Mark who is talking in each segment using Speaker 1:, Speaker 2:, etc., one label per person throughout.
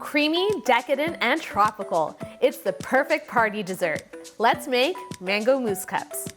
Speaker 1: Creamy, decadent, and tropical. It's the perfect party dessert. Let's make mango mousse cups.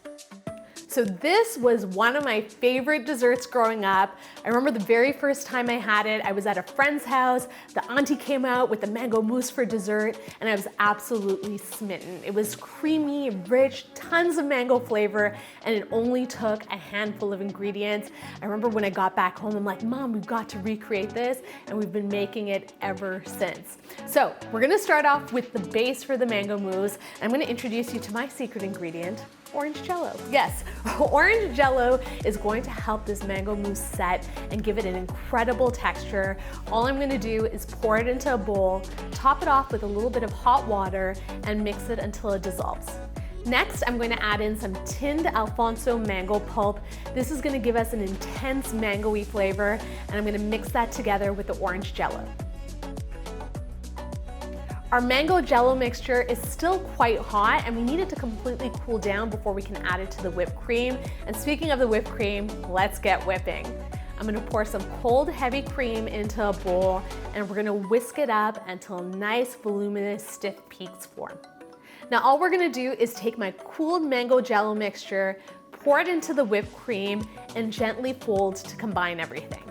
Speaker 1: So this was one of my favorite desserts growing up. I remember the very first time I had it, I was at a friend's house. The auntie came out with the mango mousse for dessert, and I was absolutely smitten. It was creamy, rich, tons of mango flavor, and it only took a handful of ingredients. I remember when I got back home, I'm like, Mom, we've got to recreate this, and we've been making it ever since. So we're gonna start off with the base for the mango mousse. I'm gonna introduce you to my secret ingredient, orange Jello. Yes, orange Jello is going to help this mango mousse set and give it an incredible texture. All I'm gonna do is pour it into a bowl, top it off with a little bit of hot water, and mix it until it dissolves. Next, I'm going to add in some tinned Alfonso mango pulp. This is gonna give us an intense mango-y flavor, and I'm gonna mix that together with the orange Jello. Our mango Jello mixture is still quite hot, and we need it to completely cool down before we can add it to the whipped cream. And speaking of the whipped cream, let's get whipping. I'm gonna pour some cold, heavy cream into a bowl, and we're gonna whisk it up until nice, voluminous, stiff peaks form. Now all we're gonna do is take my cooled mango Jello mixture, pour it into the whipped cream, and gently fold to combine everything.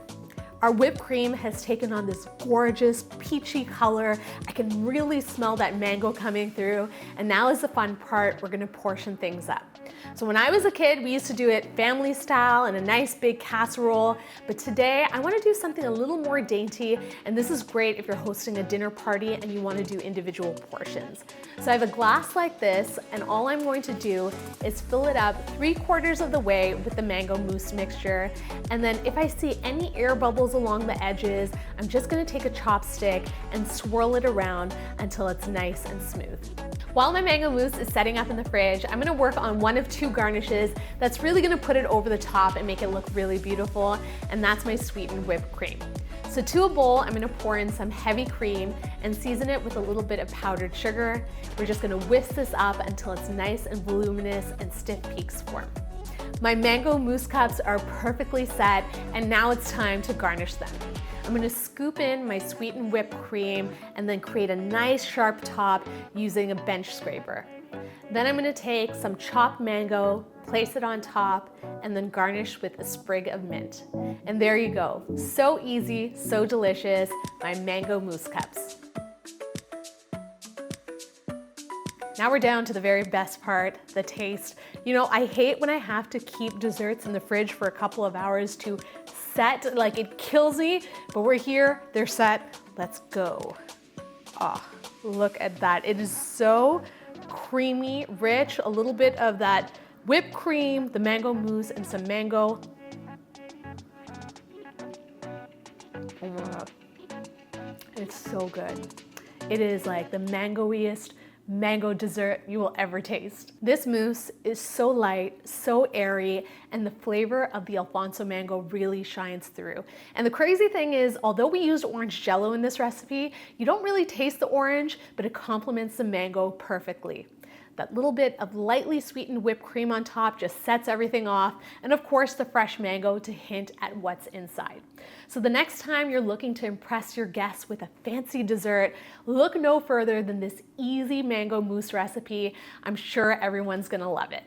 Speaker 1: Our whipped cream has taken on this gorgeous peachy color. I can really smell that mango coming through. And now is the fun part, we're gonna portion things up. So when I was a kid, we used to do it family style in a nice big casserole. But today, I wanna do something a little more dainty. And this is great if you're hosting a dinner party and you wanna do individual portions. So I have a glass like this, and all I'm going to do is fill it up 3/4 of the way with the mango mousse mixture. And then if I see any air bubbles along the edges, I'm just gonna take a chopstick and swirl it around until it's nice and smooth. While my mango mousse is setting up in the fridge, I'm gonna work on one of two garnishes that's really gonna put it over the top and make it look really beautiful, and that's my sweetened whipped cream. So to a bowl, I'm gonna pour in some heavy cream and season it with a little bit of powdered sugar. We're just gonna whisk this up until it's nice and voluminous and stiff peaks form. My mango mousse cups are perfectly set, and now it's time to garnish them. I'm gonna scoop in my sweetened whipped cream and then create a nice sharp top using a bench scraper. Then I'm gonna take some chopped mango, place it on top, and then garnish with a sprig of mint. And there you go. So easy, so delicious, my mango mousse cups. Now we're down to the very best part, the taste. You know, I hate when I have to keep desserts in the fridge for a couple of hours to set, like it kills me, but we're here, they're set, let's go. Oh, look at that. It is so creamy, rich, a little bit of that whipped cream, the mango mousse, and some mango. Oh my God. It's so good. It is like the mangoiest mango dessert you will ever taste. This mousse is so light, so airy, and the flavor of the Alfonso mango really shines through. And the crazy thing is, although we used orange Jello in this recipe, you don't really taste the orange, but it complements the mango perfectly. That little bit of lightly sweetened whipped cream on top just sets everything off, and of course the fresh mango to hint at what's inside. So the next time you're looking to impress your guests with a fancy dessert, look no further than this easy mango mousse recipe. I'm sure everyone's gonna love it.